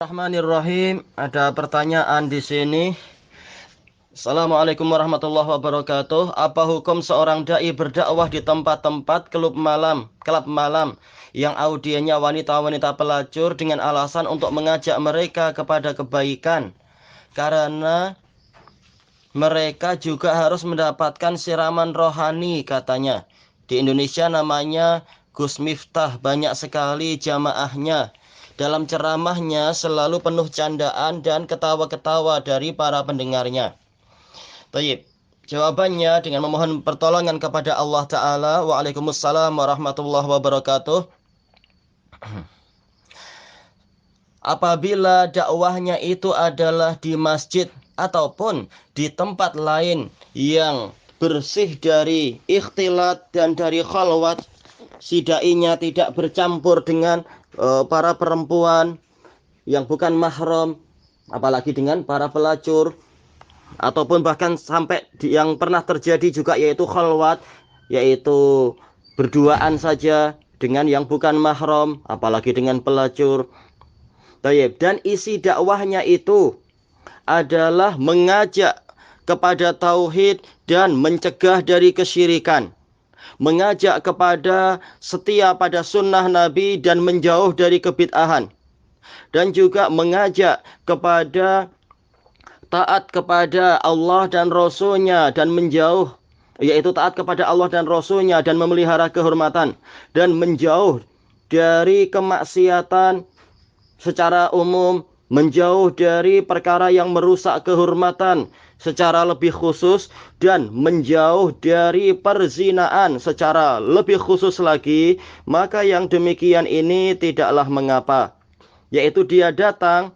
Bismillahirrahmanirrahim. Ada pertanyaan di sini. Assalamualaikum warahmatullahi wabarakatuh. Apa hukum seorang dai berdakwah di tempat-tempat klub malam yang audiennya wanita-wanita pelacur dengan alasan untuk mengajak mereka kepada kebaikan? Karena mereka juga harus mendapatkan siraman rohani katanya. Di Indonesia namanya Gus Miftah, banyak sekali jamaahnya. Dalam ceramahnya selalu penuh candaan dan ketawa-ketawa dari para pendengarnya. Baik, jawabannya dengan memohon pertolongan kepada Allah Ta'ala. Waalaikumsalam warahmatullahi wabarakatuh. Apabila dakwahnya itu adalah di masjid ataupun di tempat lain yang bersih dari ikhtilat dan dari khalwat, si dai-nya tidak bercampur dengan para perempuan yang bukan mahram, apalagi dengan para pelacur, ataupun bahkan sampai yang pernah terjadi juga yaitu khalwat, yaitu berduaan saja dengan yang bukan mahram, apalagi dengan pelacur. Dan isi dakwahnya itu adalah mengajak kepada tauhid dan mencegah dari kesyirikan. Mengajak kepada setia pada sunnah Nabi dan menjauh dari kebid'ahan. Dan juga mengajak kepada taat kepada Allah dan Rasul-Nya dan menjauh, yaitu taat kepada Allah dan Rasul-Nya dan memelihara kehormatan. Dan menjauh dari kemaksiatan secara umum, menjauh dari perkara yang merusak kehormatan secara lebih khusus, dan menjauh dari perzinaan secara lebih khusus lagi, maka yang demikian ini tidaklah mengapa. Yaitu dia datang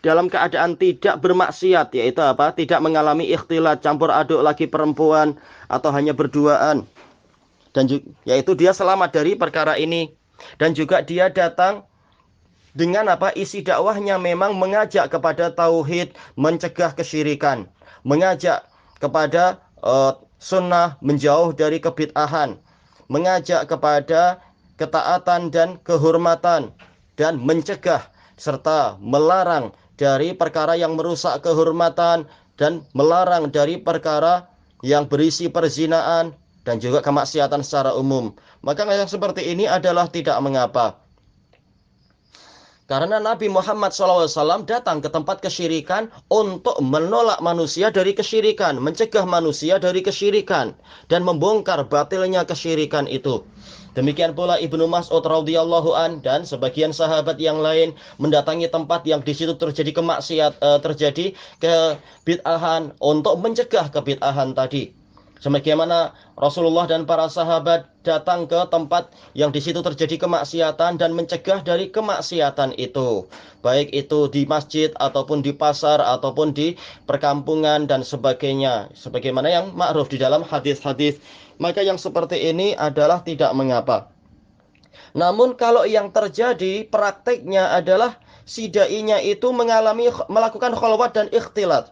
dalam keadaan tidak bermaksiat, yaitu apa? Tidak mengalami ikhtilat, campur aduk lagi perempuan atau hanya berduaan. Dan yaitu dia selamat dari perkara ini. Dan juga dia datang dengan apa? Isi dakwahnya memang mengajak kepada tauhid, mencegah kesyirikan, mengajak kepada sunnah, menjauh dari kebid'ahan, mengajak kepada ketaatan dan kehormatan, dan mencegah serta melarang dari perkara yang merusak kehormatan dan melarang dari perkara yang berisi perzinaan dan juga kemaksiatan secara umum. Maka yang seperti ini adalah tidak mengapa. Karena Nabi Muhammad SAW datang ke tempat kesyirikan untuk menolak manusia dari kesyirikan, mencegah manusia dari kesyirikan, dan membongkar batilnya kesyirikan itu. Demikian pula Ibnu Mas'ud radhiyallahu an dan sebagian sahabat yang lain mendatangi tempat yang di situ terjadi terjadi kebid'ahan untuk mencegah kebid'ahan tadi. Sebagaimana Rasulullah dan para sahabat datang ke tempat yang di situ terjadi kemaksiatan dan mencegah dari kemaksiatan itu. Baik itu di masjid ataupun di pasar ataupun di perkampungan dan sebagainya. Sebagaimana yang ma'ruf di dalam hadis-hadis. Maka yang seperti ini adalah tidak mengapa. Namun kalau yang terjadi prakteknya adalah si dai-nya itu melakukan khalwat dan ikhtilat.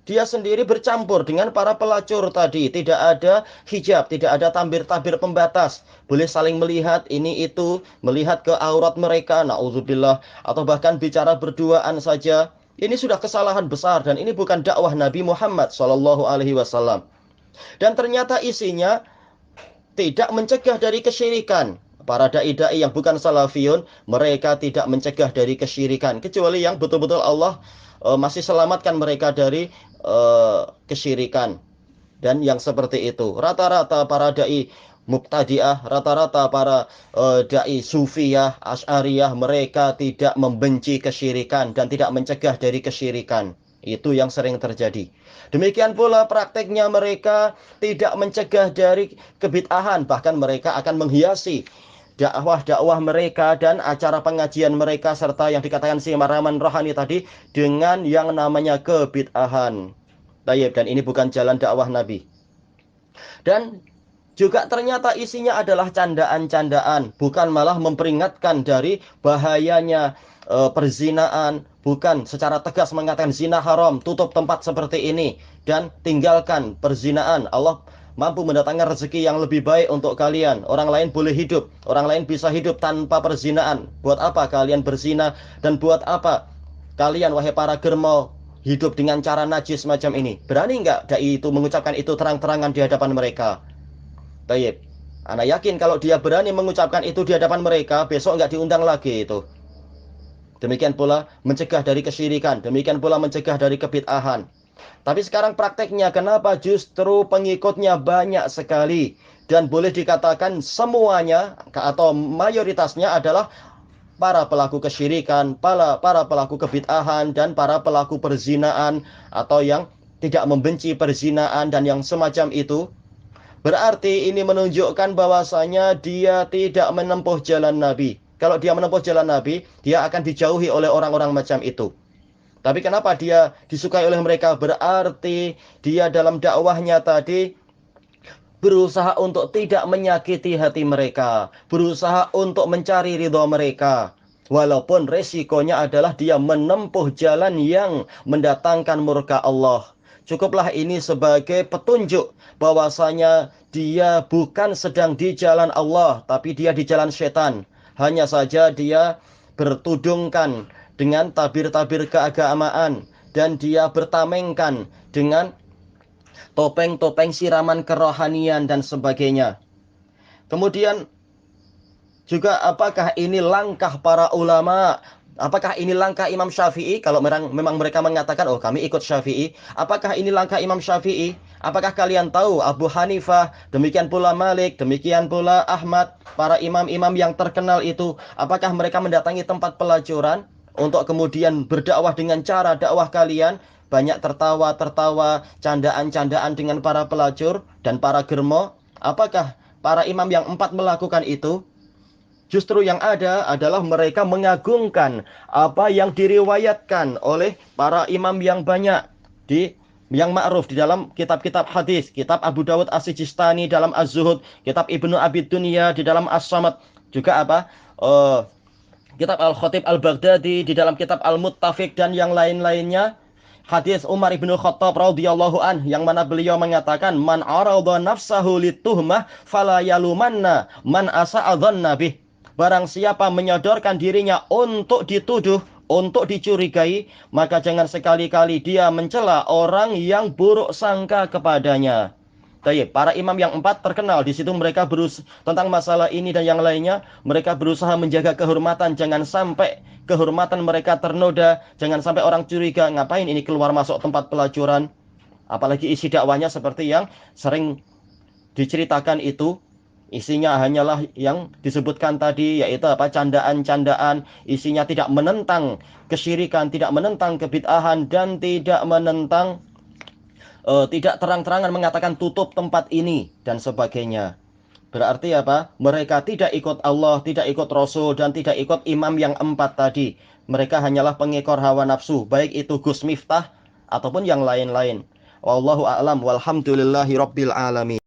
Dia sendiri bercampur dengan para pelacur tadi. Tidak ada hijab, tidak ada tabir-tabir pembatas. Boleh saling melihat ini itu, melihat ke aurat mereka, na'udzubillah. Atau bahkan bicara berduaan saja. Ini sudah kesalahan besar dan ini bukan dakwah Nabi Muhammad SAW. Dan ternyata isinya tidak mencegah dari kesyirikan. Para dai-dai yang bukan salafiyun, mereka tidak mencegah dari kesyirikan. Kecuali yang betul-betul Allah masih selamatkan mereka dari kesyirikan. Dan yang seperti itu. Rata-rata para dai mubtadi'ah, rata-rata para dai sufiyah, asy'ariyah, mereka tidak membenci kesyirikan dan tidak mencegah dari kesyirikan. Itu yang sering terjadi. Demikian pula prakteknya mereka tidak mencegah dari kebid'ahan. Bahkan mereka akan menghiasi dakwah-dakwah mereka dan acara pengajian mereka serta yang dikatakan siraman rohani tadi dengan yang namanya kebid'ahan. Dan ini bukan jalan dakwah Nabi. Dan juga ternyata isinya adalah candaan-candaan, bukan malah memperingatkan dari bahayanya perzinaan, bukan secara tegas mengatakan zina haram, tutup tempat seperti ini dan tinggalkan perzinaan. Allah mampu mendatangkan rezeki yang lebih baik untuk kalian. Orang lain boleh hidup, orang lain bisa hidup tanpa perzinaan. Buat apa kalian berzina, dan buat apa kalian, wahai para germo, hidup dengan cara najis macam ini? Berani nggak dai itu mengucapkan itu terang-terangan di hadapan mereka? Baik, Ana yakin kalau dia berani mengucapkan itu di hadapan mereka, besok nggak diundang lagi itu. Demikian pula mencegah dari kesyirikan, demikian pula mencegah dari kebid'ahan. Tapi sekarang prakteknya, kenapa justru pengikutnya banyak sekali? Dan boleh dikatakan semuanya atau mayoritasnya adalah para pelaku kesyirikan, para pelaku kebid'ahan, dan para pelaku perzinaan, atau yang tidak membenci perzinaan dan yang semacam itu. Berarti ini menunjukkan bahwasanya dia tidak menempuh jalan Nabi. Kalau dia menempuh jalan Nabi, dia akan dijauhi oleh orang-orang macam itu. Tapi kenapa dia disukai oleh mereka? Berarti dia dalam dakwahnya tadi berusaha untuk tidak menyakiti hati mereka, berusaha untuk mencari ridho mereka. Walaupun resikonya adalah dia menempuh jalan yang mendatangkan murka Allah. Cukuplah ini sebagai petunjuk bahwasanya dia bukan sedang di jalan Allah, tapi dia di jalan setan. Hanya saja dia bertudungkan dengan tabir-tabir keagamaan, dan dia bertamengkan dengan topeng-topeng siraman kerohanian dan sebagainya. Kemudian juga, apakah ini langkah para ulama? Apakah ini langkah Imam Syafi'i? Kalau memang mereka mengatakan, oh kami ikut Syafi'i. Apakah ini langkah Imam Syafi'i? Apakah kalian tahu Abu Hanifah, demikian pula Malik, demikian pula Ahmad, para imam-imam yang terkenal itu, apakah mereka mendatangi tempat pelacuran untuk kemudian berdakwah dengan cara dakwah kalian? Banyak tertawa-tertawa, candaan-candaan dengan para pelacur dan para germo. Apakah para imam yang empat melakukan itu? Justru yang ada adalah mereka mengagungkan apa yang diriwayatkan oleh para imam yang banyak, yang ma'ruf di dalam kitab-kitab hadis, kitab Abu Dawud As-Sijistani dalam Az-Zuhud, kitab Ibnu Abi Dunya di dalam As-Samad, juga kitab Al-Khatib Al-Baghdadi di dalam kitab Al-Muttafiq, dan yang lain-lainnya. Hadis Umar ibnu Khattab radhiyallahu an, yang mana beliau mengatakan, man arada nafsahu lituhmah fala yalumanna man asa'a dhanna bih. Barang siapa menyodorkan dirinya untuk dituduh, untuk dicurigai, maka jangan sekali-kali dia mencela orang yang buruk sangka kepadanya. Baik, para imam yang empat terkenal di situ, mereka berusaha tentang masalah ini dan yang lainnya, mereka berusaha menjaga kehormatan, jangan sampai kehormatan mereka ternoda, jangan sampai orang curiga, ngapain ini keluar masuk tempat pelacuran. Apalagi isi dakwahnya seperti yang sering diceritakan itu, isinya hanyalah yang disebutkan tadi, yaitu candaan-candaan, isinya tidak menentang kesyirikan, tidak menentang kebid'ahan, dan tidak menentang, tidak terang-terangan mengatakan tutup tempat ini dan sebagainya. Berarti apa? Mereka tidak ikut Allah, tidak ikut Rasul, dan tidak ikut imam yang empat tadi. Mereka hanyalah pengekor hawa nafsu, baik itu Gus Miftah ataupun yang lain-lain. Wallahu a'lam walhamdulillahi rabbil alamin.